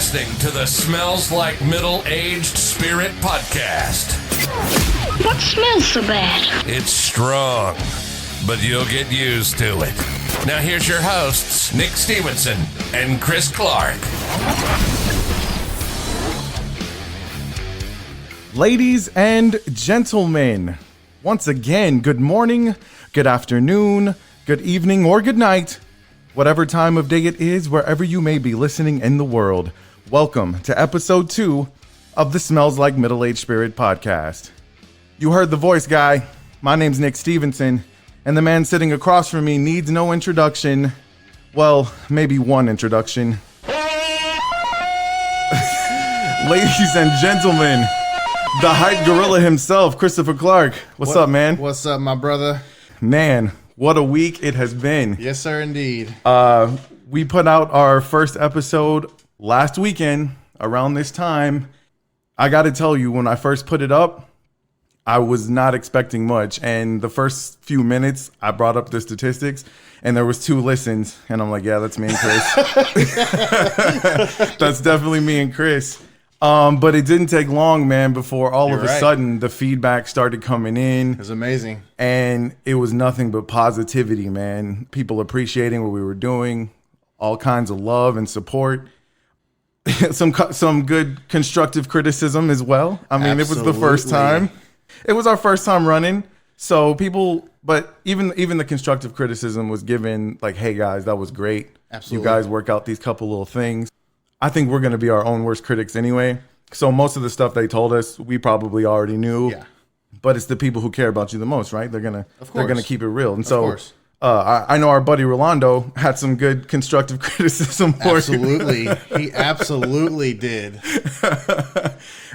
listening to the Smells Like Middle-Aged Spirit podcast. What smells so bad? It's strong, but you'll get used to it. Now here's your hosts, Nick Stevenson and Chris Clark. Ladies and gentlemen, once again, good morning, good afternoon, good evening, or good night. Whatever time of day it is, wherever you may be listening in the world, welcome to episode 2 of the Smells Like Middle-Aged Spirit podcast. You heard the voice, guy. My name's Nick Stevenson, and the man sitting across from me needs no introduction. Well, maybe one introduction. Ladies and gentlemen, the hype gorilla himself, Christopher Clark. What's up, man? What's up, my brother? Man, what a week it has been. Yes, sir, indeed. We put out our first episode last weekend around this time. I got to tell you, when I first put it up, I was not expecting much. And the first few minutes, I brought up the statistics, and there was 2 listens. And I'm like, yeah, that's me and Chris. That's definitely me and Chris. But it didn't take long, man, before all of a sudden the feedback started coming in. It was amazing. And it was nothing but positivity, man. People appreciating what we were doing, all kinds of love and support. some good constructive criticism as well. I mean, Absolutely. It was the first time. It was our first time running. So but even the constructive criticism was given like, hey guys, that was great. Absolutely. You guys work out these couple little things. I think we're going to be our own worst critics anyway. So most of the stuff they told us, we probably already knew. Yeah. But it's the people who care about you the most, right? They're gonna keep it real. And so I know our buddy Rolando had some good constructive criticism for Absolutely. You. He absolutely did.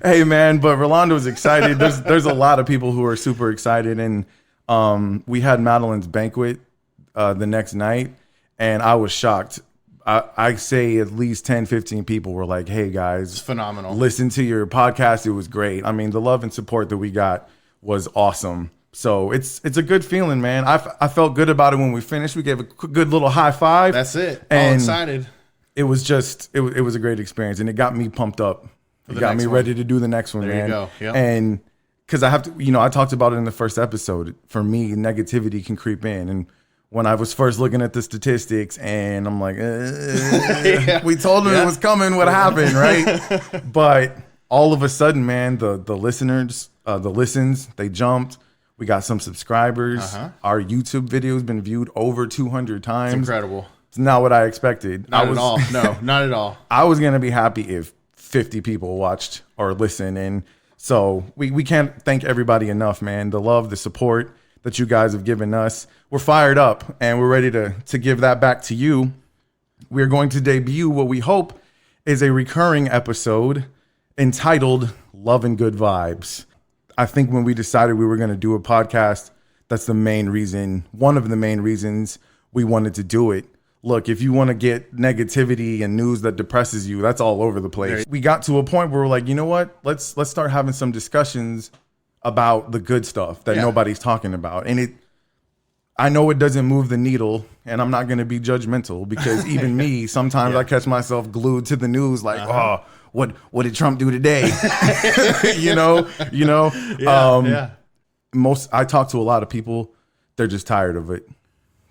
Hey man, but Rolando's excited. There's a lot of people who are super excited, and we had Madeline's banquet the next night, and I was shocked. I say at least 10, 15 people were like, hey guys, it's phenomenal. Listen to your podcast. It was great. I mean, the love and support that we got was awesome. So it's a good feeling, man. I felt good about it when we finished. We gave a good little high five. That's it. And all excited. It was just, it was a great experience, and it got me pumped up. It got me ready to do the next one, man. There you go. Yep. And because I have to, I talked about it in the first episode. For me, negativity can creep in, and when I was first looking at the statistics, and I'm like, we told them it was coming, what happened, right? But all of a sudden, man, the listeners, the listens, they jumped. We got some subscribers. Our YouTube video has been viewed over 200 times. It's incredible. It's not what I expected. Not at all. No, not at all. I was going to be happy if 50 people watched or listened. And so we can't thank everybody enough, man. The love, the support that you guys have given us. We're fired up, and we're ready to give that back to you. We're going to debut what we hope is a recurring episode entitled Love and Good Vibes. I think when we decided we were going to do a podcast, that's one of the main reasons we wanted to do it. Look, if you want to get negativity and news that depresses you, that's all over the place. We got to a point where we're like, you know what? Let's start having some discussions about the good stuff that nobody's talking about. And I know it doesn't move the needle, and I'm not going to be judgmental, because even me, sometimes I catch myself glued to the news like, oh, what did Trump do today? I talk to a lot of people. They're just tired of it.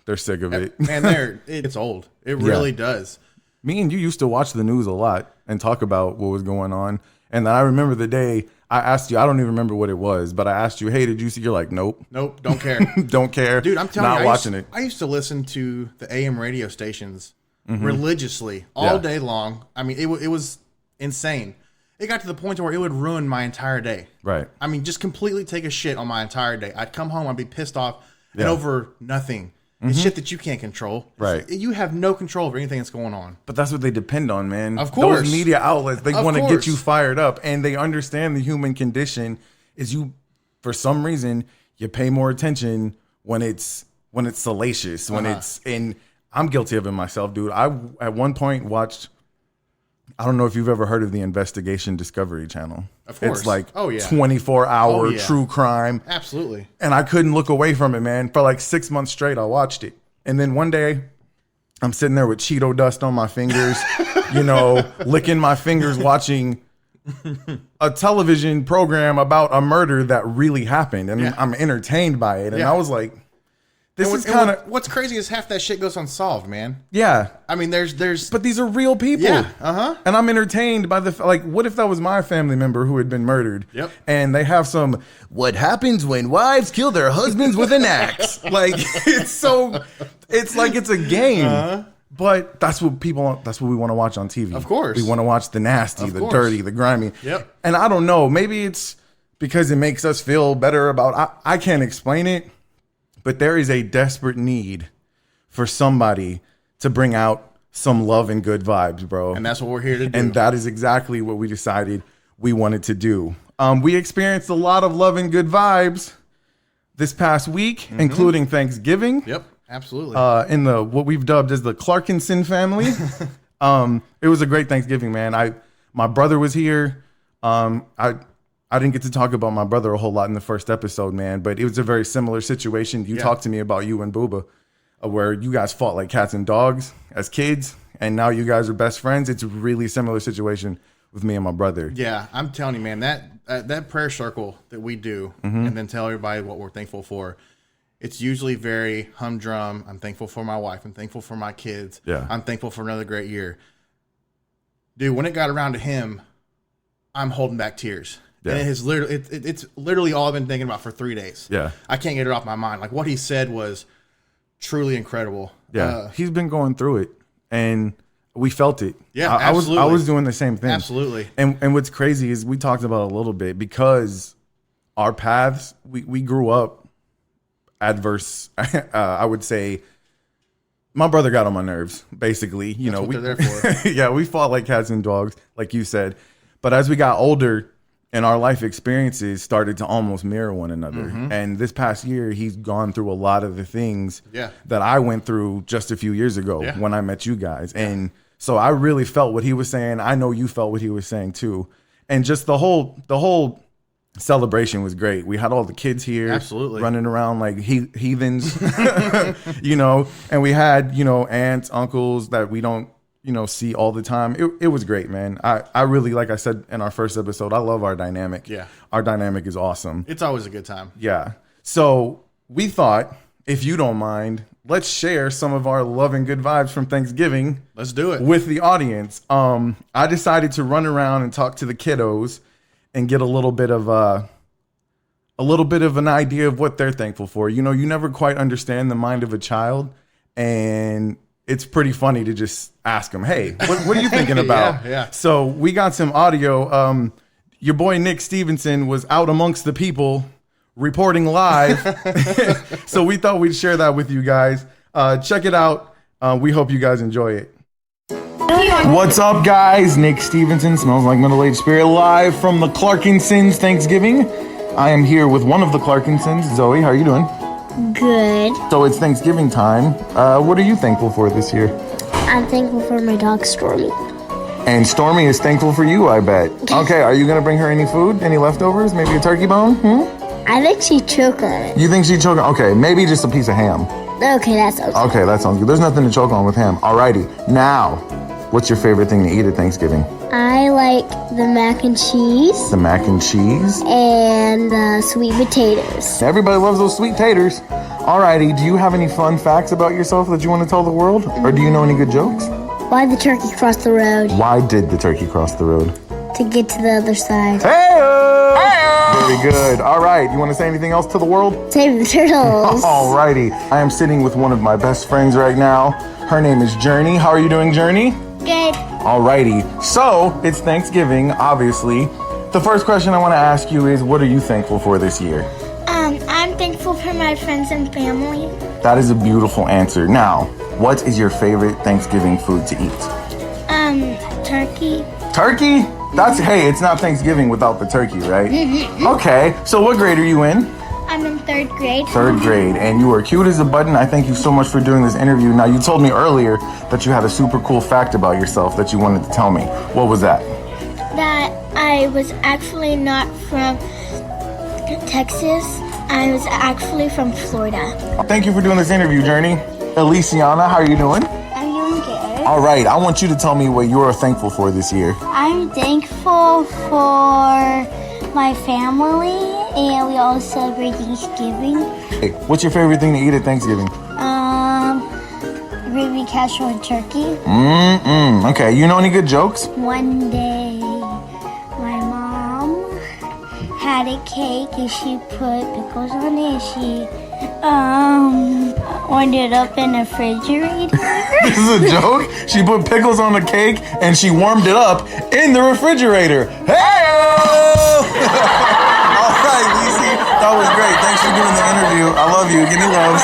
They're sick of it. Man, it's old. It really does. Me and you used to watch the news a lot and talk about what was going on. And then I remember the day I asked you, I don't even remember what it was, but I asked you, hey, did you see? You're like, nope. Nope, don't care. Don't care. Dude, I'm telling you, not watching it. I used to listen to the AM radio stations religiously all day long. I mean, it was insane. It got to the point where it would ruin my entire day. Right. I mean, just completely take a shit on my entire day. I'd come home, I'd be pissed off and over nothing. It's shit that you can't control. Right. You have no control over anything that's going on. But that's what they depend on, man. Of course. Those media outlets, they want to get you fired up, and they understand the human condition is for some reason, you pay more attention when it's salacious, when it's, and I'm guilty of it myself, dude. I, at one point, watched, I don't know if you've ever heard of the Investigation Discovery Channel. Of course. It's like 24-hour true crime. Absolutely. And I couldn't look away from it, man. For like 6 months straight, I watched it. And then one day, I'm sitting there with Cheeto dust on my fingers, licking my fingers, watching a television program about a murder that really happened, and I'm entertained by it. And I was like, this is kind of what's crazy is half that shit goes unsolved, man. Yeah, I mean, there's but these are real people. Yeah, and I'm entertained by what if that was my family member who had been murdered? Yep. And they have some what happens when wives kill their husbands with an axe. Like it's like it's a game. But that's what we want to watch on TV. Of course. We want to watch the nasty, the dirty, the grimy. Yep. And I don't know, maybe it's because it makes us feel better about I can't explain it, but there is a desperate need for somebody to bring out some love and good vibes, bro. And that's what we're here to do. And that is exactly what we decided we wanted to do. We experienced a lot of love and good vibes this past week, including Thanksgiving. Yep, absolutely. In what we've dubbed as the Clarkenson family. It was a great Thanksgiving, man. My brother was here. I didn't get to talk about my brother a whole lot in the first episode, man, but it was a very similar situation. You talked to me about you and Booba, where you guys fought like cats and dogs as kids, and now you guys are best friends. It's a really similar situation with me and my brother. Yeah, I'm telling you, man, that prayer circle that we do and then tell everybody what we're thankful for, it's usually very humdrum. I'm thankful for my wife. I'm thankful for my kids. Yeah. I'm thankful for another great year. Dude, when it got around to him, I'm holding back tears. Yeah. And it's literally all I've been thinking about for 3 days. Yeah. I can't get it off my mind. Like, what he said was truly incredible. Yeah. He's been going through it, and we felt it. Yeah, I was doing the same thing. Absolutely. And what's crazy is we talked about it a little bit because our paths, we grew up adverse. I would say my brother got on my nerves, basically. That's what they're there for. Yeah, we fought like cats and dogs, like you said. But as we got older and our life experiences started to almost mirror one another. And this past year, he's gone through a lot of the things that I went through just a few years ago when I met you guys. And so I really felt what he was saying. I know you felt what he was saying too. And just the whole celebration was great. We had all the kids here running around like heathens, and we had, aunts, uncles that we don't, see all the time. It was great, man. I really, like I said in our first episode, I love our dynamic. Yeah. Our dynamic is awesome. It's always a good time. Yeah. So we thought, if you don't mind, let's share some of our love and good vibes from Thanksgiving. Let's do it. With the audience. I decided to run around and talk to the kiddos and get a little bit of an idea of what they're thankful for. You never quite understand the mind of a child, and it's pretty funny to just ask them, hey, what are you thinking about? Yeah. So we got some audio. Your boy Nick Stevenson was out amongst the people reporting live. So we thought we'd share that with you guys. Check it out. We hope you guys enjoy it. What's up, guys? Nick Stevenson, Smells Like Middle-Aged Spirit, live from the Clarkensons Thanksgiving. I am here with one of the Clarkensons. Zoe, how are you doing? Good. So it's Thanksgiving time. What are you thankful for this year? I'm thankful for my dog, Stormy. And Stormy is thankful for you, I bet. Okay, are you going to bring her any food? Any leftovers? Maybe a turkey bone? I think she'd choke on it. You think she'd choke on? Okay, maybe just a piece of ham. Okay, that sounds good. Okay, that sounds good. There's nothing to choke on with ham. Alrighty. Now, what's your favorite thing to eat at Thanksgiving? I like the mac and cheese. The mac and cheese? And the sweet potatoes. Everybody loves those sweet taters. Alrighty, do you have any fun facts about yourself that you want to tell the world? Or do you know any good jokes? Why the turkey crossed the road? Why did the turkey cross the road? To get to the other side. Hey-o! Very good. All right, you want to say anything else to the world? Save the turtles. Alrighty, I am sitting with one of my best friends right now. Her name is Journey. How are you doing, Journey? Good. Alrighty, so it's Thanksgiving, obviously. The first question I want to ask you is, what are you thankful for this year? I'm thankful for my friends and family. That is a beautiful answer. Now, what is your favorite Thanksgiving food to eat? Turkey. Turkey? Hey, it's not Thanksgiving without the turkey, right? Okay, so what grade are you in? I'm in 3rd grade. 3rd grade, and you are cute as a button. I thank you so much for doing this interview. Now, you told me earlier that you had a super cool fact about yourself that you wanted to tell me. What was that? That I was actually not from Texas. I was actually from Florida. Thank you for doing this interview, Journey. Elisiana, how are you doing? I'm All right, I want you to tell me what you're thankful for this year. I'm thankful for my family, and we all celebrate Thanksgiving. Hey, what's your favorite thing to eat at Thanksgiving? Gravy casserole and turkey. Okay, you know any good jokes? One day, my mom had a cake and she put pickles on it and she warmed it up in the refrigerator. This is a joke? She put pickles on the cake and she warmed it up in the refrigerator. Hey! All right, Lisi, that was great. Thanks for doing the interview. I love you. Give me loves.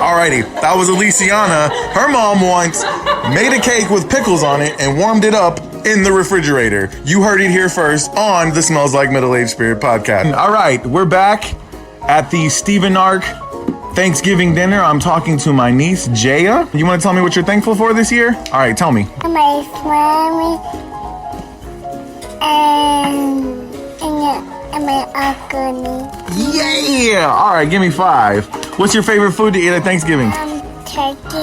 Alrighty, that was Aliciana. Her mom once made a cake with pickles on it and warmed it up in the refrigerator. You heard it here first on the Smells Like Middle-Aged Spirit podcast. All right, we're back at the Stevenark Thanksgiving dinner. I'm talking to my niece, Jaya. You want to tell me what you're thankful for this year? All right, tell me. My family and my uncle. Yeah! All right, give me 5. What's your favorite food to eat at Thanksgiving? Turkey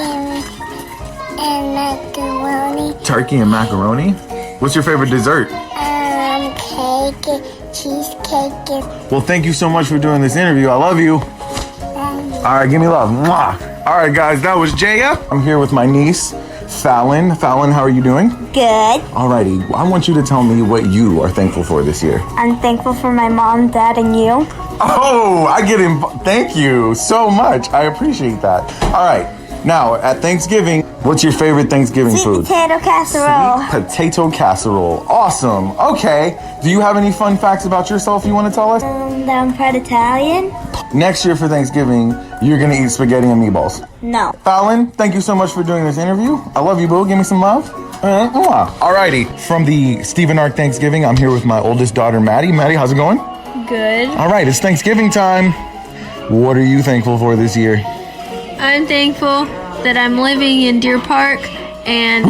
and macaroni. Turkey and macaroni. What's your favorite dessert? Cake, cheesecake. Well, thank you so much for doing this interview. I love you. All right, give me love. Mwah. All right, guys, that was Jaya. I'm here with my niece, Fallon. Fallon, how are you doing? Good. Alrighty, I want you to tell me what you are thankful for this year. I'm thankful for my mom, dad, and you. Oh, I get him. Thank you so much. I appreciate that. All right, now at Thanksgiving, what's your favorite Thanksgiving food? Potato casserole. Sweet potato casserole. Awesome. Okay. Do you have any fun facts about yourself you want to tell us? That I'm part Italian. Next year for Thanksgiving, you're going to eat spaghetti and meatballs. No. Fallon, thank you so much for doing this interview. I love you, boo. Give me some love. Alrighty. From the Stevenark Thanksgiving, I'm here with my oldest daughter, Maddie. Maddie, how's it going? Good. All right, it's Thanksgiving time. What are you thankful for this year? I'm thankful that I'm living in Deer Park and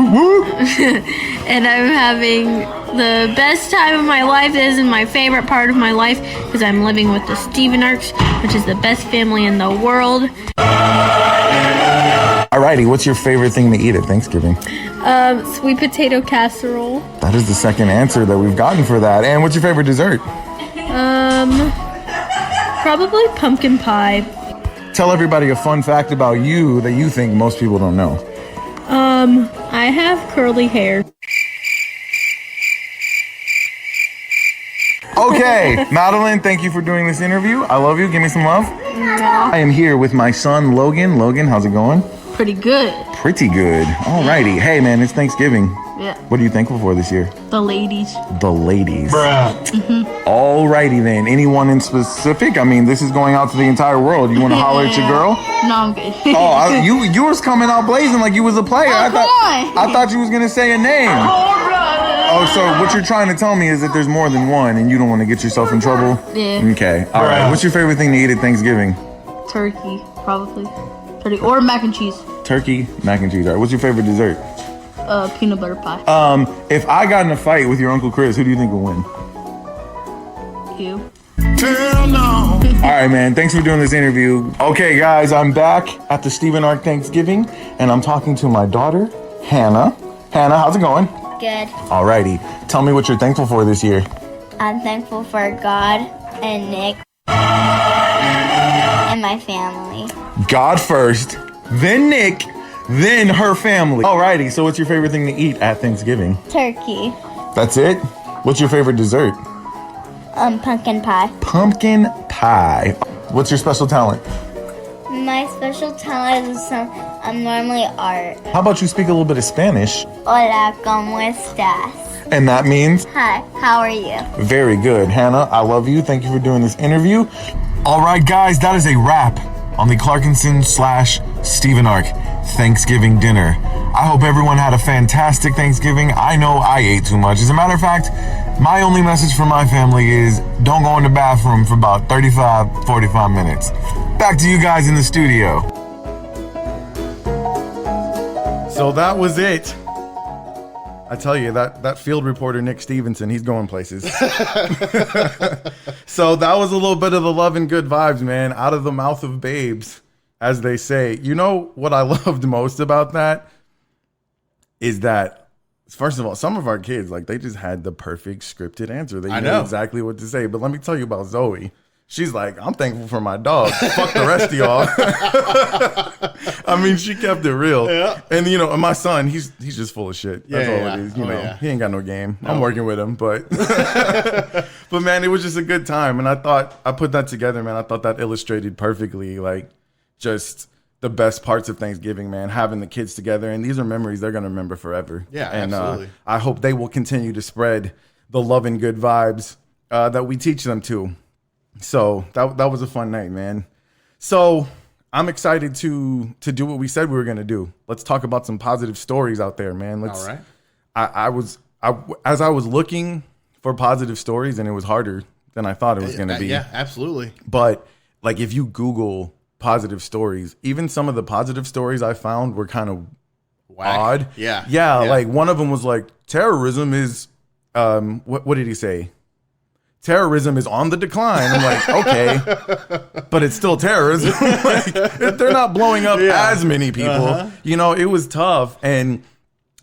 and I'm having the best time of my life. This is my favorite part of my life because I'm living with the Stevenarks, which is the best family in the world. Alrighty, what's your favorite thing to eat at Thanksgiving? Sweet potato casserole. That is the second answer that we've gotten for that. And what's your favorite dessert? Probably pumpkin pie. Tell everybody a fun fact about you that you think most people don't know. I have curly hair. Okay, Madeline, thank you for doing this interview. I love you. Give me some love. I am here with my son, Logan. Logan, how's it going? Pretty good. Pretty good. Alrighty. Hey, man, it's Thanksgiving. Yeah. What are you thankful for this year? The ladies. The ladies. Alrighty then. Anyone in specific? I mean, this is going out to the entire world. You want to holler at your girl? No, I'm good. Oh, you was coming out blazing like you was a player. I thought you was gonna say a name. Oh, so what you're trying to tell me is that there's more than one, and you don't want to get yourself in trouble? Yeah. Okay. All right. What's your favorite thing to eat at Thanksgiving? Turkey, probably. Or mac and cheese. Turkey, mac and cheese. All right. What's your favorite dessert? Peanut butter pie. If I got in a fight with your Uncle Chris, who do you think would win? You. All right, man. Thanks for doing this interview. Okay, guys, I'm back at the Stevenark Thanksgiving, and I'm talking to my daughter, Hannah. Hannah, how's it going? Good. Alrighty. Tell me what you're thankful for this year. I'm thankful for God and Nick and my family. God first, then Nick, then her family. Alrighty, so what's your favorite thing to eat at Thanksgiving? Turkey. That's it? What's your favorite dessert? Pumpkin pie. Pumpkin pie. What's your special talent? My special talent is normally art. How about you speak a little bit of Spanish? Hola, ¿cómo estás? And that means? Hi, how are you? Very good. Hannah, I love you. Thank you for doing this interview. All right, guys, that is a wrap on the Clarkenson / Stevenark Thanksgiving dinner. I hope everyone had a fantastic Thanksgiving. I know I ate too much. As a matter of fact, my only message for my family is don't go in the bathroom for about 45 minutes. Back to you guys in the studio. So that was it. I tell you, that field reporter, Nick Stevenson, he's going places. So that was a little bit of the love and good vibes, man, out of the mouth of babes, as they say. You know what I loved most about that? is that, first of all, some of our kids, like, they just had the perfect scripted answer. They I knew know exactly what to say. But let me tell you about Zoe. She's like, I'm thankful for my dog. Fuck the rest of y'all. I mean, she kept it real. Yeah. And, you know, and my son, he's just full of shit. That's all it is. You know, he ain't got no game. No. I'm working with him, but but man, it was just a good time. And I thought I put that together, man. I thought that illustrated perfectly, like, just the best parts of Thanksgiving, man, having the kids together. And these are memories they're going to remember forever. Yeah, and, absolutely. I hope they will continue to spread the love and good vibes that we teach them to. So that was a fun night, man. So I'm excited to do what we said we were going to do. Let's talk about some positive stories out there, man. All right. As I was looking for positive stories, and it was harder than I thought it was going to be. Yeah, absolutely. But like, if you Google positive stories, even some of the positive stories I found were kind of odd. Yeah. Like, one of them was like, terrorism is, what did he say? Terrorism is on the decline. I'm like, okay, but it's still terrorism. Like, they're not blowing up as many people. You know, it was tough. And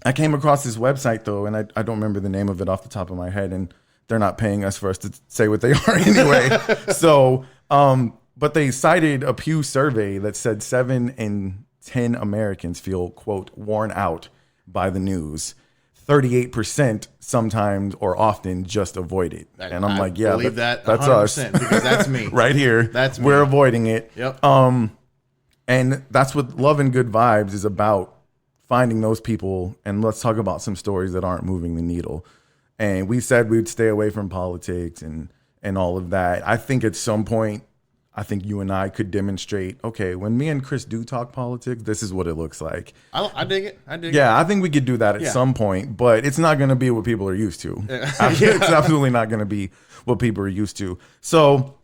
I came across this website, though, and I don't remember the name of it off the top of my head, and they're not paying us for us to say what they are anyway. So, but they cited a Pew survey that said 7 in 10 Americans feel, quote, worn out by the news. 38% sometimes or often just avoid it. And I'm like, yeah, believe that's 100%, us. Because that's me. Right here. That's me. We're avoiding it. Yep. And that's what Love and Good Vibes is about, finding those people. And let's talk about some stories that aren't moving the needle. And we said we'd stay away from politics and all of that. I think at some point, I think you and I could demonstrate, okay, when me and Chris do talk politics, this is what it looks like. I dig it. Yeah, I think we could do that at some point, but it's not going to be what people are used to. It's absolutely not going to be what people are used to. So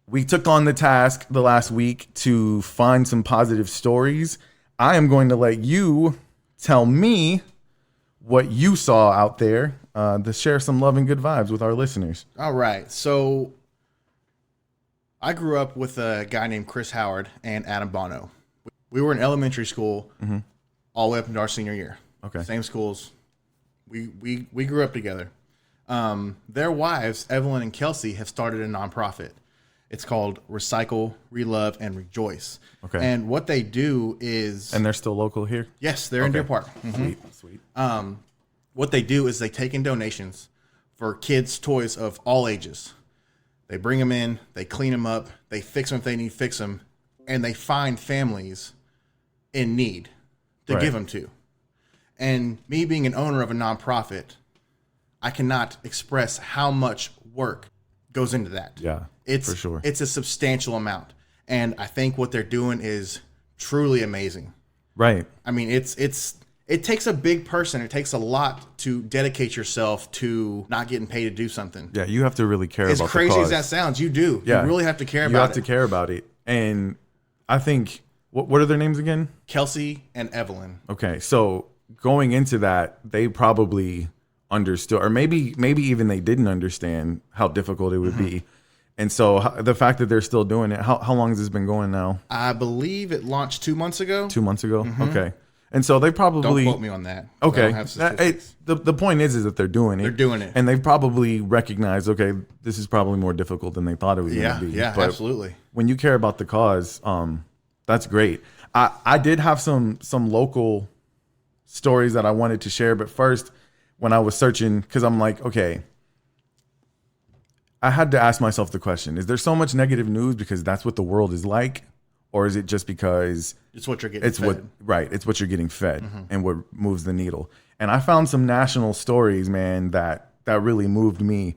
we took on the task the last week to find some positive stories. I am going to let you tell me what you saw out there to share some love and good vibes with our listeners. All right. So I grew up with a guy named Chris Howard and Adam Bono. We were in elementary school all the way up into our senior year. Okay. Same schools. We grew up together. Their wives, Evelyn and Kelsey, have started a nonprofit. It's called Recycle, Relove, and Rejoice. Okay. And what they do is... And they're still local here? Yes, they're in Deer Park. Sweet. What they do is they take in donations for kids' toys of all ages. They bring them in, they clean them up, they fix them if they need to fix them, and they find families in need to give them to. And me being an owner of a nonprofit, I cannot express how much work goes into that. Yeah, for sure. It's a substantial amount. And I think what they're doing is truly amazing. Right. I mean, it takes a big person. It takes a lot to dedicate yourself to not getting paid to do something. Yeah, you have to really care about the cause. As crazy as that sounds, you do. Yeah. You really have to care about it. You have to care about it. And I think, what are their names again? Kelsey and Evelyn. Okay, so going into that, they probably understood, or maybe even they didn't understand how difficult it would be. And so the fact that they're still doing it, how long has this been going now? I believe it launched 2 months ago. 2 months ago? Okay. And so they probably... Don't quote me on that. Okay. The point is that they're doing it. They're doing it. And they've probably recognized, okay, this is probably more difficult than they thought it was going to be. Yeah, but absolutely. When you care about the cause, that's great. I did have some local stories that I wanted to share, but first, when I was searching, because I'm like, okay, I had to ask myself the question, is there so much negative news because that's what the world is like? Or is it just because it's what you're getting fed? It's what you're getting fed and what moves the needle. And I found some national stories, man, that really moved me.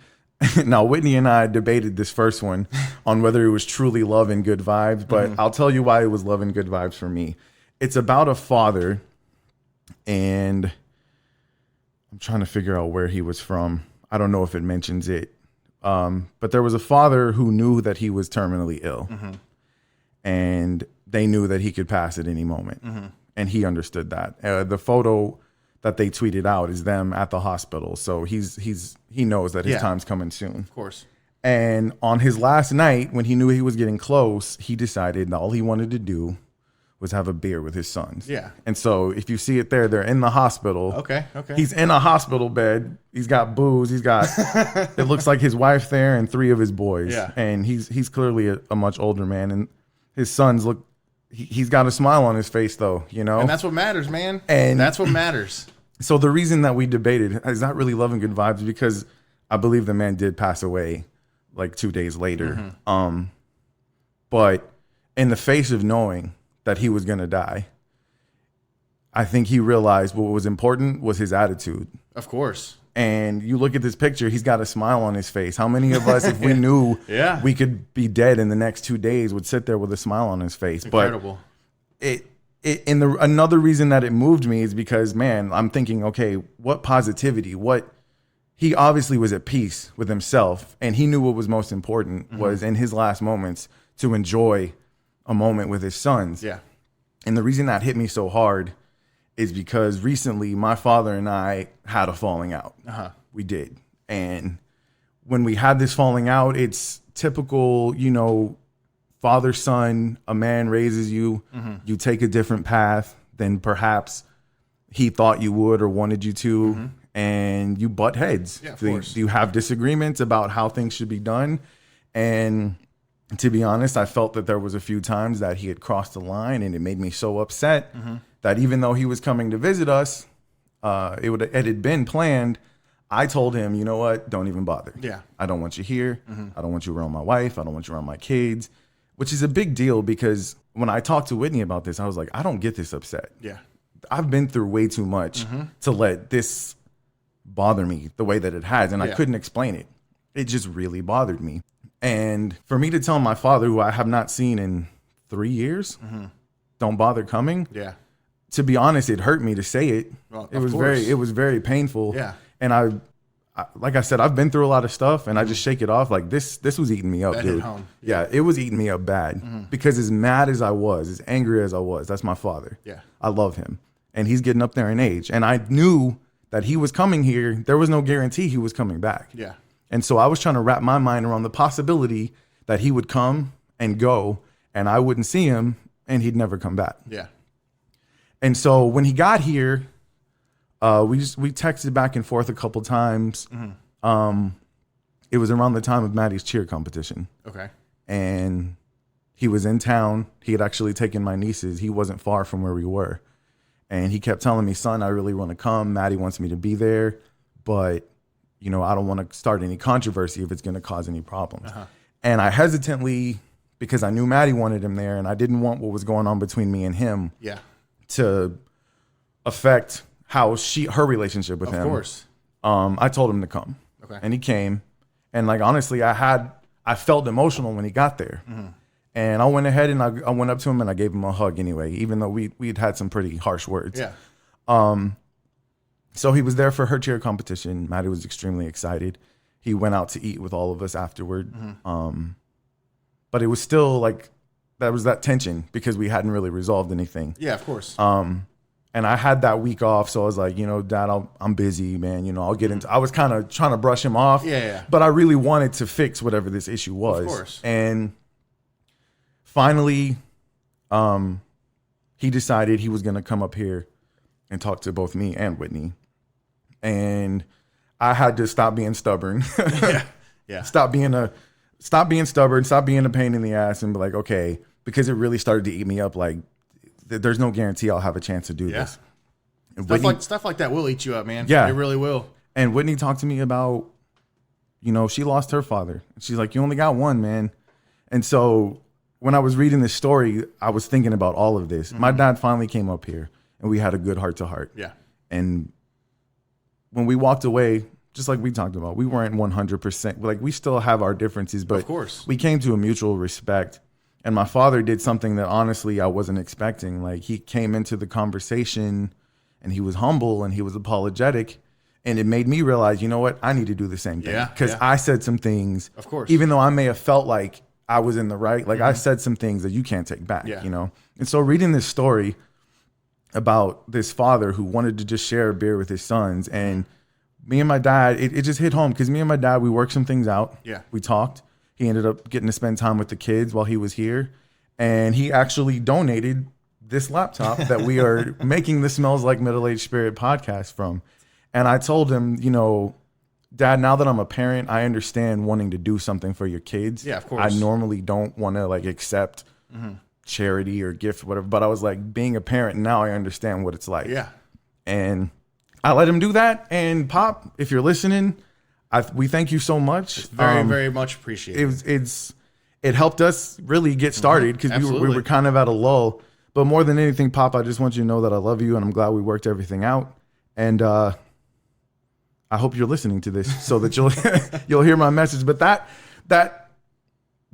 Now, Whitney and I debated this first one on whether it was truly love and good vibes, but I'll tell you why it was love and good vibes for me. It's about a father, and I'm trying to figure out where he was from. I don't know if it mentions it. But there was a father who knew that he was terminally ill. And they knew that he could pass at any moment. And he understood that. The photo that they tweeted out is them at the hospital. So he knows that his time's coming soon. Of course. And on his last night, when he knew he was getting close, he decided all he wanted to do was have a beer with his sons. Yeah. And so if you see it there, they're in the hospital. Okay. He's in a hospital bed. He's got booze. He's got, it looks like his wife there and 3 of his boys. Yeah. And he's clearly a much older man. And his sons look, he's got a smile on his face though, you know? And that's what matters, man. And that's what matters. So the reason that we debated is not really Love and Good Vibes because I believe the man did pass away like 2 days later. But in the face of knowing that he was going to die, I think he realized what was important was his attitude. Of course. And you look at this picture, he's got a smile on his face. How many of us, if we knew we could be dead in the next 2 days, would sit there with a smile on his face? Incredible. But another reason that it moved me is because, man, I'm thinking, okay, what positivity, he obviously was at peace with himself, and he knew what was most important was in his last moments to enjoy a moment with his sons. Yeah. And the reason that hit me so hard is because recently my father and I had a falling out. We did. And when we had this falling out, it's typical, you know, father, son, a man raises you, you take a different path than perhaps he thought you would or wanted you to, and you butt heads. Yeah, of course. You have disagreements about how things should be done. And to be honest, I felt that there was a few times that he had crossed the line, and it made me so upset that even though he was coming to visit us, it had been planned. I told him, you know what? Don't even bother. Yeah. I don't want you here. I don't want you around my wife. I don't want you around my kids, which is a big deal because when I talked to Whitney about this, I was like, I don't get this upset. Yeah. I've been through way too much to let this bother me the way that it has. And I couldn't explain it. It just really bothered me. And for me to tell my father, who I have not seen in 3 years, don't bother coming. Yeah. To be honest, it hurt me to say it. Well, it was very painful. Yeah. And I like I said, I've been through a lot of stuff, and I just shake it off. Like this was eating me up, That hit dude. home. Yeah, it was eating me up bad because as mad as I was, as angry as I was, that's my father. Yeah. I love him, and he's getting up there in age, and I knew that he was coming here. There was no guarantee he was coming back. Yeah. And so I was trying to wrap my mind around the possibility that he would come and go, and I wouldn't see him, and he'd never come back. Yeah. And so when he got here, we texted back and forth a couple times. It was around the time of Maddies cheer competition. Okay. And he was in town. He had actually taken my nieces. He wasn't far from where we were. And he kept telling me, son, I really want to come. Maddie wants me to be there. But, you know, I don't want to start any controversy if it's going to cause any problems. And I hesitantly, because I knew Maddie wanted him there, and I didn't want what was going on between me and him to affect how her relationship with him. Of course. I told him to come. Okay. And he came. And like, honestly, I felt emotional when he got there. And I went ahead and I went up to him and I gave him a hug anyway, even though we'd had some pretty harsh words. Yeah. So he was there for her cheer competition. Maddie was extremely excited. He went out to eat with all of us afterward. But it was still like, there was that tension because we hadn't really resolved anything. Yeah, of course. And I had that week off, so I was like, you know, Dad, I'm busy, man. You know, I'll get into. I was kind of trying to brush him off. Yeah. But I really wanted to fix whatever this issue was. Of course. And finally, he decided he was going to come up here and talk to both me and Whitney. And I had to stop being stubborn. Yeah. Stop being stubborn. Stop being a pain in the ass, and be like, okay, because it really started to eat me up. Like, there's no guarantee I'll have a chance to do this. And Stuff like that will eat you up, man. Yeah. It really will. And Whitney talked to me about, you know, she lost her father. She's like, you only got one, man. And so when I was reading this story, I was thinking about all of this. My dad finally came up here and we had a good heart to heart. Yeah. And when we walked away, just like we talked about, we weren't 100%. Like, we still have our differences, but Of course. we came to a mutual respect. And my father did something that honestly I wasn't expecting. Like, he came into the conversation and he was humble and he was apologetic. And it made me realize, you know what? I need to do the same thing. Yeah, Because yeah. I said some things, Of course. even though I may have felt like I was in the right, like I said some things that you can't take back, Yeah. you know? And so reading this story about this father who wanted to just share a beer with his sons, and me and my dad, it just hit home because me and my dad, we worked some things out. Yeah. We talked. He ended up getting to spend time with the kids while he was here. And he actually donated this laptop that we are making the Smells Like Middle-Aged Spirit podcast from. And I told him, you know, Dad, now that I'm a parent, I understand wanting to do something for your kids. Yeah, of course. I normally don't want to like accept charity or gift, whatever. But I was like, being a parent, now I understand what it's like. Yeah. And I let him do that. And Pop, if you're listening, we thank you so much. It's very, very much appreciated. It helped us really get started because we were kind of at a lull. But more than anything, Pop, I just want you to know that I love you and I'm glad we worked everything out. And I hope you're listening to this so that you'll hear my message. But that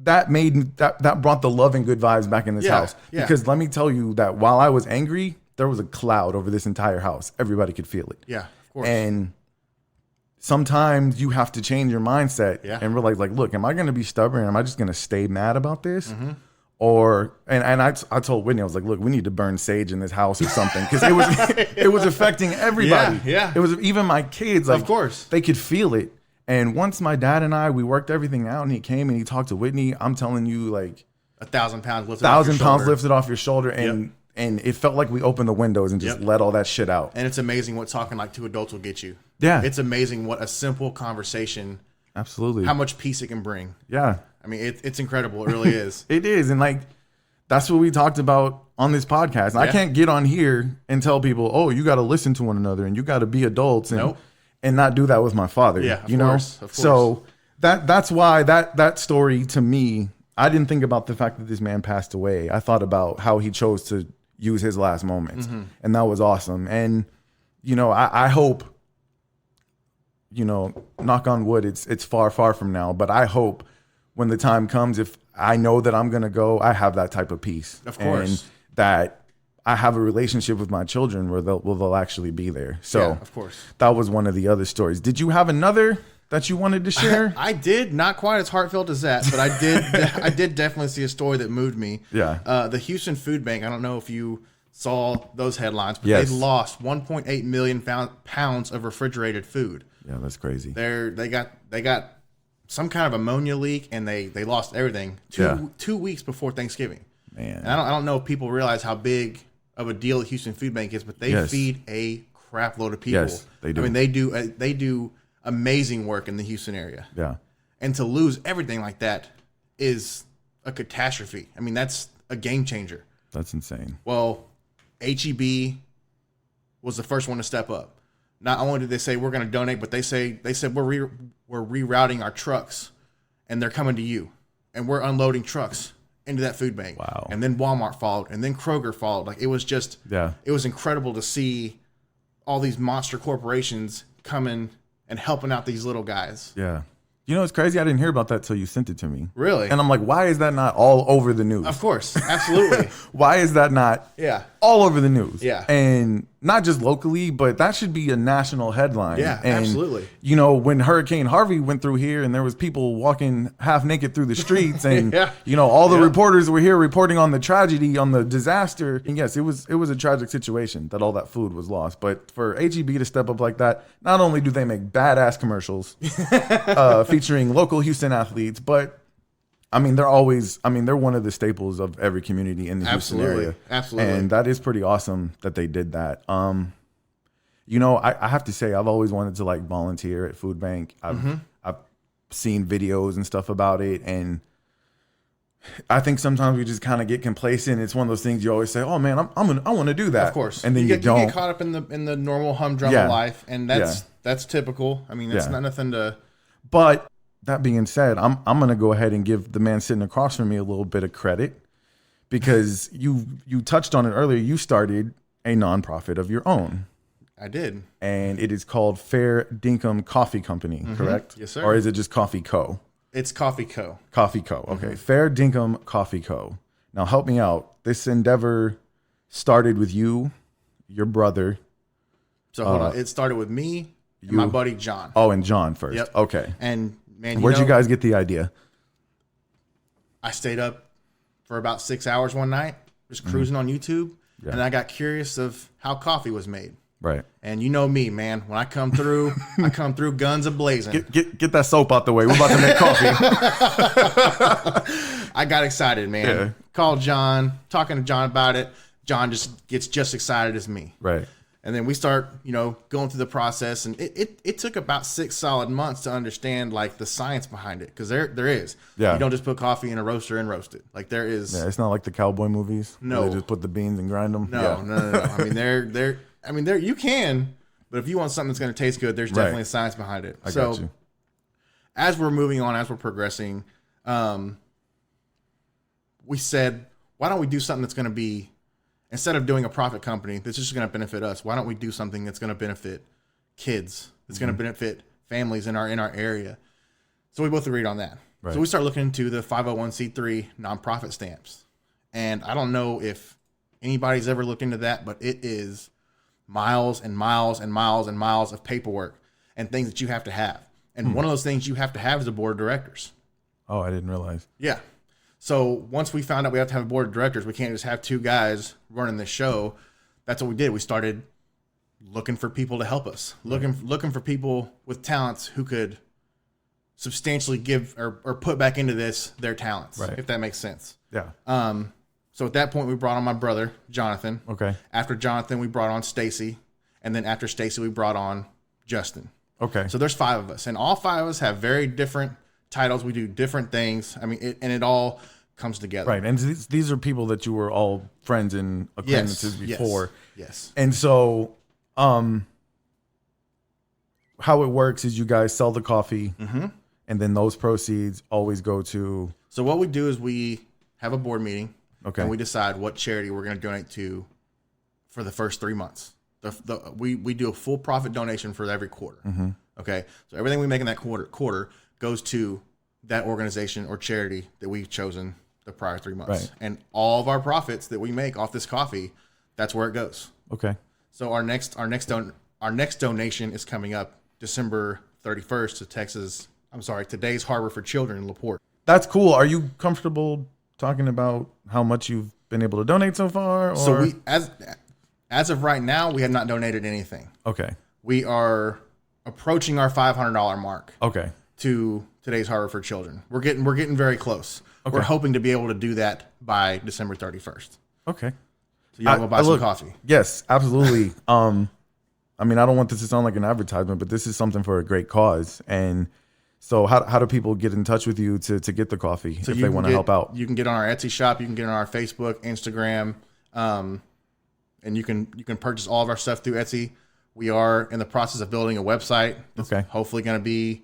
brought the love and good vibes back in this house. Yeah. Because let me tell you that while I was angry, there was a cloud over this entire house. Everybody could feel it. Yeah, of course. And sometimes you have to change your mindset and realize, like, look, am I going to be stubborn? Am I just going to stay mad about this? Or I told Whitney, I was like, look, we need to burn sage in this house or something because it was affecting everybody. Yeah. It was even my kids. Like, of course, they could feel it. And once my dad and we worked everything out, and he came and he talked to Whitney. I'm telling you, like 1,000 pounds lifted. 1,000 pounds lifted off your shoulder, and it felt like we opened the windows and just let all that shit out. And it's amazing what talking like two adults will get you. Yeah, it's amazing what a simple conversation. Absolutely. How much peace it can bring. Yeah. I mean, it's incredible. It really is. It is. And like, that's what we talked about on this podcast. I can't get on here and tell people, oh, you got to listen to one another and you got to be adults and not do that with my father. Yeah, of you course, know? of course. So that's why that story to me, I didn't think about the fact that this man passed away. I thought about how he chose to use his last moments. And that was awesome. And, you know, I hope, you know, knock on wood, it's far, far from now. But I hope when the time comes, if I know that I'm going to go, I have that type of peace. Of course. And that I have a relationship with my children where they'll actually be there. So of course, that was one of the other stories. Did you have another that you wanted to share? I did, not quite as heartfelt as that, but I did definitely see a story that moved me. Yeah. The Houston Food Bank. I don't know if you saw those headlines, but they lost 1.8 million pounds of refrigerated food. Yeah, that's crazy. They got some kind of ammonia leak, and they lost everything 2 weeks before Thanksgiving. Man, and I don't know if people realize how big of a deal the Houston Food Bank is, but they feed a crap load of people. Yes, they do. I mean, they do amazing work in the Houston area. Yeah, and to lose everything like that is a catastrophe. I mean, that's a game changer. That's insane. Well, HEB was the first one to step up. Not only did they say we're going to donate, but they said we're rerouting our trucks, and they're coming to you, and we're unloading trucks into that food bank. Wow. And then Walmart followed, and then Kroger followed. Like, it was just it was incredible to see all these monster corporations coming and helping out these little guys. Yeah. You know, it's crazy. I didn't hear about that till you sent it to me. Really? And I'm like, why is that not all over the news? Of course. Absolutely. Why is that not all over the news? Yeah. And not just locally, but that should be a national headline. Yeah, and, absolutely. You know, when Hurricane Harvey went through here and there was people walking half naked through the streets and, you know, all the reporters were here reporting on the tragedy, on the disaster. And yes, it was a tragic situation that all that food was lost. But for HEB to step up like that, not only do they make badass commercials featuring local Houston athletes, but I mean, they're one of the staples of every community in the Houston area. Absolutely. And that is pretty awesome that they did that. You know, I have to say, I've always wanted to like volunteer at Food Bank. I've seen videos and stuff about it. And I think sometimes we just kind of get complacent. It's one of those things you always say, oh man, I want to do that. Of course. And then you don't. You get caught up in the normal humdrum of life. And that's typical. I mean, it's not nothing to. But that being said, I'm going to go ahead and give the man sitting across from me a little bit of credit because you touched on it earlier. You started a nonprofit of your own. I did. And it is called Fair Dinkum Coffee Company, correct? Yes, sir. Or is it just Coffee Co? It's Coffee Co. Coffee Co. Okay. Fair Dinkum Coffee Co. Now help me out. This endeavor started with you, your brother. So hold on. It started with me and my buddy John. Oh, and John first. Yep. Okay. And man, where'd you guys get the idea? I stayed up for about 6 hours one night, just cruising on YouTube, and I got curious of how coffee was made. Right. And you know me, man. When I come through, I come through guns a-blazing. Get that soap out the way. We're about to make coffee. I got excited, man. Yeah. Called John, talking to John about it. John just gets just excited as me. Right. And then we start, going through the process, and it took about 6 solid months to understand like the science behind it, because there is. Yeah. You don't just put coffee in a roaster and roast it. Like there is. Yeah, it's not like the cowboy movies. No. Where they just put the beans and grind them. No. I mean, you can, but if you want something that's going to taste good, there's definitely science behind it. I got you. As we're moving on, as we're progressing, we said, why don't we do something that's going to be, instead of doing a profit company that's just going to benefit us, why don't we do something that's going to benefit kids, that's going to benefit families in our area? So we both agreed on that. Right. So we start looking into the 501c3 nonprofit stamps. And I don't know if anybody's ever looked into that, but it is miles and miles and miles and miles of paperwork and things that you have to have. And one of those things you have to have is a board of directors. Oh, I didn't realize. Yeah. So once we found out we have to have a board of directors, we can't just have 2 guys running this show. That's what we did. We started looking for people to help us, looking for people with talents who could substantially give or put back into this their talents, if that makes sense. Yeah. So at that point, we brought on my brother, Jonathan. Okay. After Jonathan, we brought on Stacy. And then after Stacy, we brought on Justin. Okay. So there's 5 of us. And all 5 of us have very different titles. We do different things. I mean, it all comes together. Right. And these are people that you were all friends and acquaintances before. Yes. And so how it works is you guys sell the coffee, and then those proceeds always go to... So what we do is we have a board meeting, Okay. and we decide what charity we're going to donate to for the first 3 months. We do a full profit donation for every quarter. Okay. So everything we make in that quarter goes to that organization or charity that we've chosen the prior 3 months. Right. And all of our profits that we make off this coffee, that's where it goes. Okay. So our next donation is coming up December 31st to today's Harbor for Children in LaPorte. That's cool. Are you comfortable talking about how much you've been able to donate so far? Or? So we, as of right now, we have not donated anything. Okay. We are approaching our $500 mark. Okay. To today's Harbor for Children. We're getting very close. Okay. We're hoping to be able to do that by December 31st. Okay. So y'all go buy some coffee. Yes, absolutely. I mean, I don't want this to sound like an advertisement, but this is something for a great cause. And so how do people get in touch with you to get the coffee if they want to help out? You can get on our Etsy shop. You can get on our Facebook, Instagram, and you can purchase all of our stuff through Etsy. We are in the process of building a website. That's hopefully going to be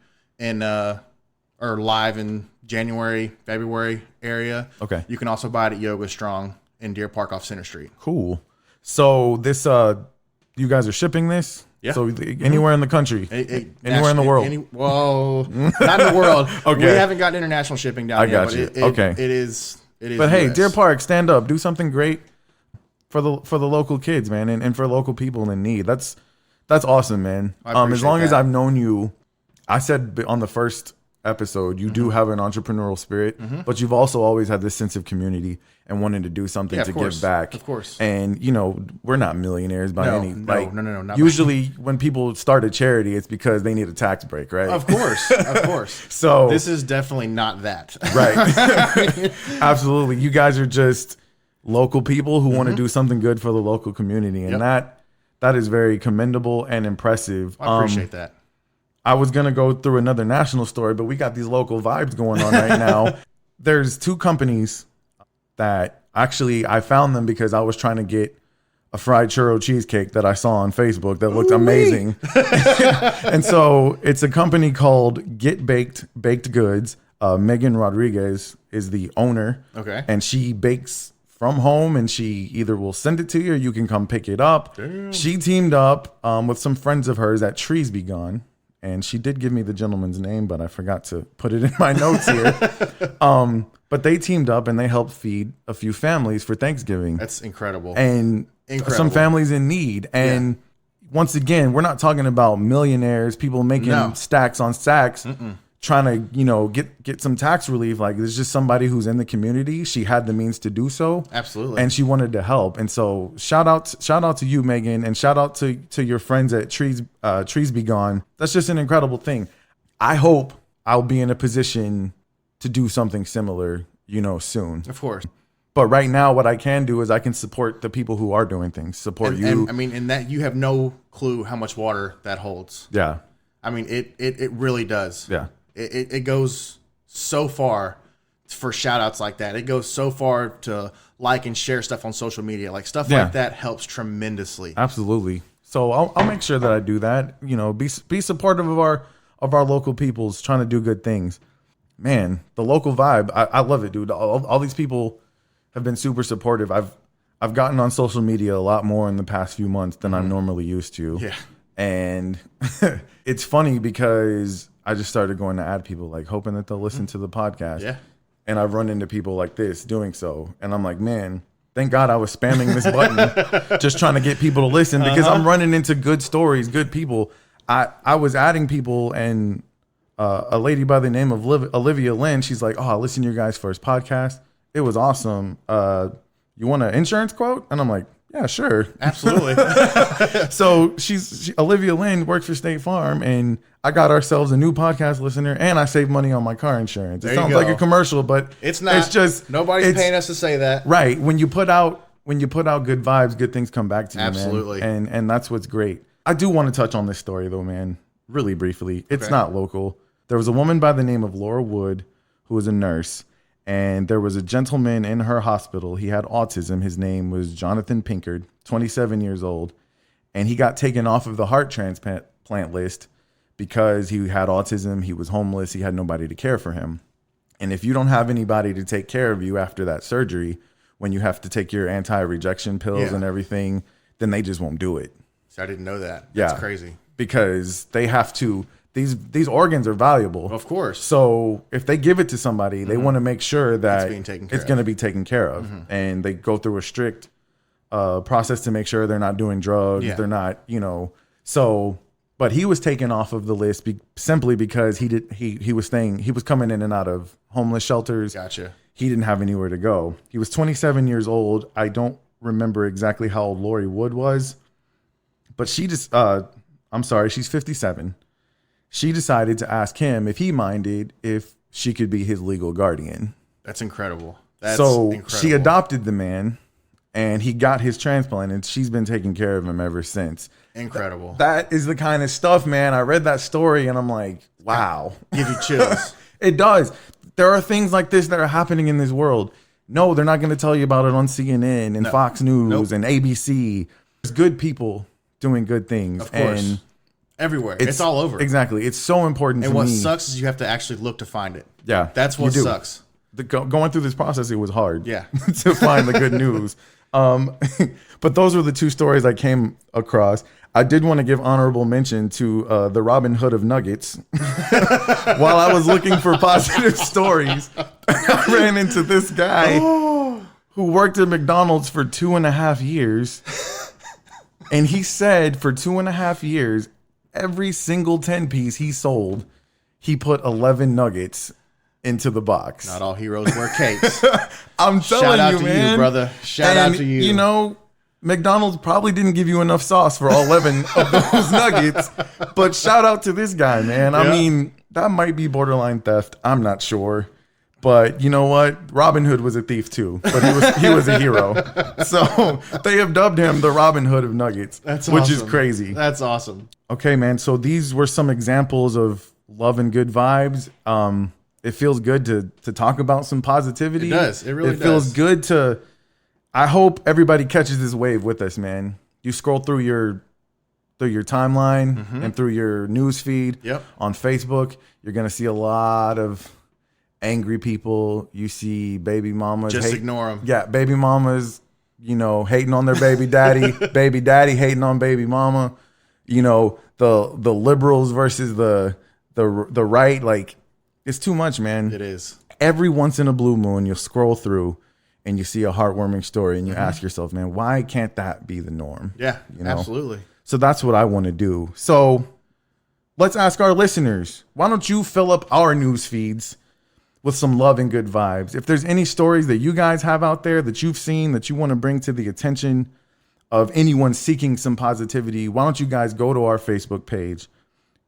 or live in January, February area. Okay. You can also buy it at Yoga Strong in Deer Park off Center Street. Cool. So this, you guys are shipping this? Yeah. So anywhere in the country, anywhere in the world. Not in the world. Okay. We haven't got international shipping down here. I got you. Okay. It is. But hey, Deer Park, stand up, do something great for the local kids, man, and for local people in need. That's awesome, man. As long as I've known you, I said on the first episode, you do have an entrepreneurial spirit, but you've also always had this sense of community and wanting to do something to give back. Of course. And we're not millionaires by any. No. Not usually, when people start a charity, it's because they need a tax break, right? Of course. So this is definitely not that. Right. Absolutely. You guys are just local people who want to do something good for the local community, and that is very commendable and impressive. I appreciate that. I was going to go through another national story, but we got these local vibes going on right now. There's 2 companies that actually I found them because I was trying to get a fried churro cheesecake that I saw on Facebook that looked amazing. And so it's a company called Get Baked Goods. Megan Rodriguez is the owner. Okay. And she bakes from home, and she either will send it to you or you can come pick it up. Damn. She teamed up with some friends of hers at Trees Be Gone. And she did give me the gentleman's name, but I forgot to put it in my notes here. But they teamed up and they helped feed a few families for Thanksgiving. That's incredible. And some families in need. And once again, we're not talking about millionaires, people making stacks on stacks, trying to, get some tax relief. Like, there's just somebody who's in the community. She had the means to do so. Absolutely. And she wanted to help. And so shout out to you, Megan, and shout out to your friends at Trees Be Gone. That's just an incredible thing. I hope I'll be in a position to do something similar, soon. Of course. But right now, what I can do is I can support the people who are doing things. Support you. And, I mean, in that you have no clue how much water that holds. Yeah. I mean, it really does. Yeah. It goes so far for shout outs like that. It goes so far to like and share stuff on social media. Like stuff like that helps tremendously. Absolutely. So I'll make sure that I do that. You know, be supportive of our local peoples trying to do good things. Man, the local vibe, I love it, dude. All these people have been super supportive. I've gotten on social media a lot more in the past few months than I'm normally used to. Yeah. And it's funny because I just started going to add people, like hoping that they'll listen to the podcast. Yeah. And I've run into people like this doing so. And I'm like, man, thank God I was spamming this button just trying to get people to listen, because I'm running into good stories, good people. I was adding people, and a lady by the name of Olivia Lynn, she's like, oh, I listened to your guys' first podcast. It was awesome. You want an insurance quote? And I'm like, yeah, sure. Absolutely. So Olivia Lynn works for State Farm, and I got ourselves a new podcast listener, and I saved money on my car insurance. It sounds like a commercial, but it's not. It's just nobody's paying us to say that. Right. When you put out good vibes, good things come back to you. Absolutely. Man. And that's what's great. I do want to touch on this story though, man. Really briefly. It's not local. There was a woman by the name of Laura Wood who was a nurse. And there was a gentleman in her hospital. He had autism. His name was Jonathan Pinkard, 27 years old. And he got taken off of the heart transplant list because he had autism. He was homeless. He had nobody to care for him. And if you don't have anybody to take care of you after that surgery, when you have to take your anti-rejection pills and everything, then they just won't do it. So I didn't know that. That's crazy. Because they have to. These organs are valuable. Of course. So if they give it to somebody, they want to make sure that it's going to be taken care of. And they go through a strict process to make sure they're not doing drugs. They're not, so, but he was taken off of the list simply because he was coming in and out of homeless shelters. Gotcha. He didn't have anywhere to go. He was 27 years old. I don't remember exactly how old Lori Wood was, but she's 57. She decided to ask him if he minded if she could be his legal guardian. That's incredible. She adopted the man, and he got his transplant, and she's been taking care of him ever since. Incredible. That is the kind of stuff, man. I read that story, and I'm like, wow. Give you chills. It does. There are things like this that are happening in this world. No, they're not going to tell you about it on CNN and Fox News and ABC. There's good people doing good things. Of course. And everywhere. It's all over. Exactly. It's so important to me. And what sucks is you have to actually look to find it. Yeah. That's what sucks. Going through this process, it was hard. Yeah. To find the good news. But those were the two stories I came across. I did want to give honorable mention to the Robin Hood of Nuggets. While I was looking for positive stories, I ran into this guy who worked at McDonald's for 2.5 years. And he said for 2.5 years, every single 10-piece he sold, he put 11 nuggets into the box. Not all heroes wear capes. I'm telling Shout out you, to man. you, brother. Shout out to you. You know, McDonald's probably didn't give you enough sauce for all 11 of those nuggets. But shout out to this guy, man. I mean, that might be borderline theft. I'm not sure. But you know what? Robin Hood was a thief too, but he was a hero. So they have dubbed him the Robin Hood of Nuggets, which is crazy. That's awesome. Okay, man. So these were some examples of love and good vibes. It feels good to talk about some positivity. It does. It really does. It feels good to. I hope everybody catches this wave with us, man. You scroll through your timeline and through your news feed on Facebook. You're gonna see a lot of angry people. You see baby mamas. Just ignore them. Yeah, baby mamas, hating on their baby daddy. Baby daddy hating on baby mama. The liberals versus the right. Like, it's too much, man. It is. Every once in a blue moon, you'll scroll through and you see a heartwarming story and you ask yourself, man, why can't that be the norm? Yeah, absolutely. So that's what I want to do. So let's ask our listeners, why don't you fill up our news feeds with some love and good vibes? If there's any stories that you guys have out there that you've seen that you want to bring to the attention of anyone seeking some positivity, why don't you guys go to our Facebook page,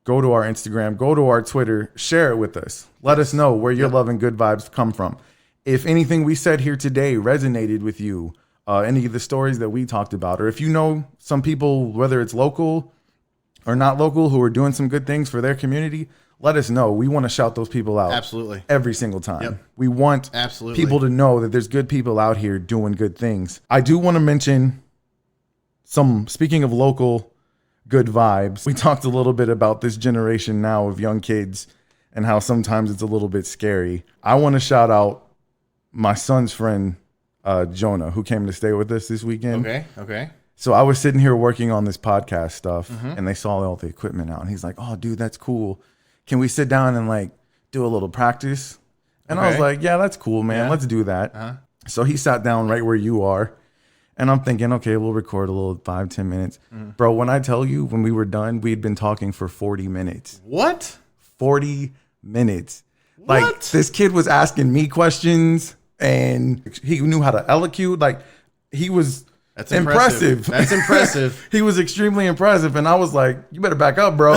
go to our Instagram, go to our Twitter, share it with us. Let us know where your love and good vibes come from. if anything we said here today resonated with you, any of the stories that we talked about, or if you know some people, whether it's local or not local, who are doing some good things for their community, let us know. We want to shout those people out. Absolutely. Every single time. Yep. We want Absolutely. people to know that there's good people out here doing good things. I do want to mention speaking of local good vibes, we talked a little bit about this generation now of young kids and how sometimes it's a little bit scary. I want to shout out my son's friend, Jonah, who came to stay with us this weekend. Okay. So I was sitting here working on this podcast stuff, and they saw all the equipment out, and he's like, "Oh, dude, that's cool. Can we sit down and like do a little practice?" And I was like, "Yeah, that's cool, man. Yeah. Let's do that." So he sat down right where you are, and I'm thinking, okay, we'll record a little 5-10 minutes. Bro, when I tell you, when we were done, we'd been talking for 40 minutes. What? 40 minutes. Like, What? this kid was asking me questions, and he knew how to elocute. Like, he was That's impressive. That's impressive. He was extremely impressive, and I was like, you better back up, bro.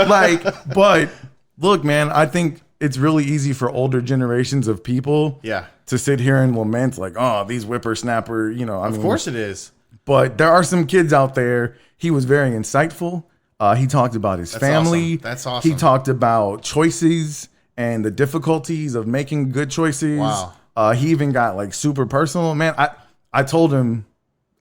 Like, but look, man, I think it's really easy for older generations of people to sit here and lament like, oh, these whippersnapper, Of course it is. But there are some kids out there. He was very insightful. He talked about his family. Awesome. That's awesome. He talked about choices and the difficulties of making good choices. Wow. He even got like super personal. Man, I told him,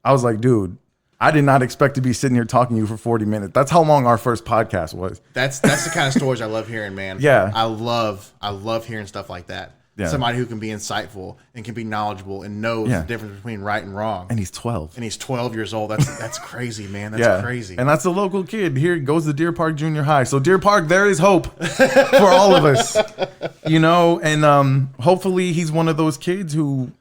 I was like, dude, I did not expect to be sitting here talking to you for 40 minutes. That's how long our first podcast was. That's the kind of stories I love hearing, man. Yeah. I love hearing stuff like that. Yeah. Somebody who can be insightful and can be knowledgeable and knows the difference between right and wrong. And he's 12. And he's 12 years old. That's crazy, man. That's crazy. And that's a local kid. Here goes to Deer Park Junior High. So Deer Park, there is hope for all of us. And hopefully he's one of those kids who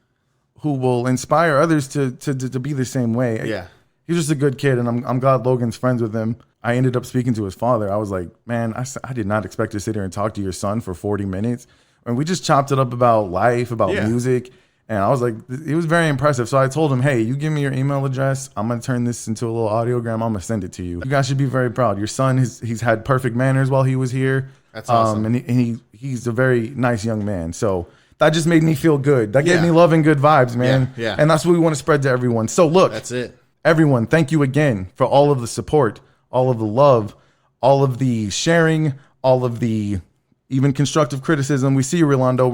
will inspire others to be the same way. Yeah. He's just a good kid, and I'm glad Logan's friends with him. I ended up speaking to his father. I was like, man, I did not expect to sit here and talk to your son for 40 minutes. And we just chopped it up about life, about music. And I was like, it was very impressive. So I told him, hey, you give me your email address. I'm going to turn this into a little audiogram. I'm going to send it to you. You guys should be very proud. Your son, he's had perfect manners while he was here. That's awesome. And he's a very nice young man. So that just made me feel good. That gave me love and good vibes, man. Yeah. And that's what we want to spread to everyone. So look. That's it. Everyone, thank you again for all of the support, all of the love, all of the sharing, all of the even constructive criticism. We see you, Rolando.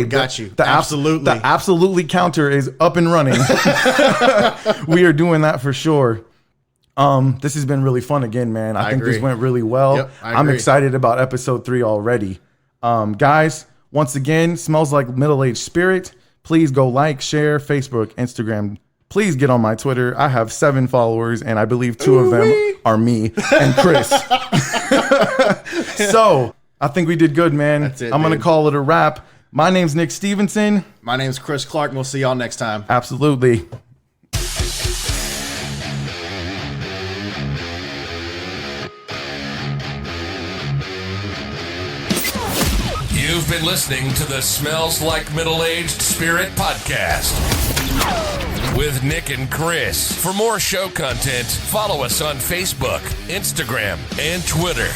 Got you. The Absolutely. absolutely counter is up and running. We are doing that for sure. This has been really fun again, man. I think agree. this went really well. Yep, I I'm agree. excited about episode 3 already. Guys, once again, Smells Like Middle-Aged Spirit. Please go like, share, Facebook, Instagram. Please get on my Twitter. I have 7 followers, and I believe 2 of them are me and Chris. So I think we did good, man. That's it, I'm going to dude. call it a wrap. My name's Nick Stevenson. My name's Chris Clark, and we'll see y'all next time. Absolutely. You've been listening to the Smells Like Middle-Aged Spirit podcast with Nick and Chris. For more show content, follow us on Facebook, Instagram, and Twitter.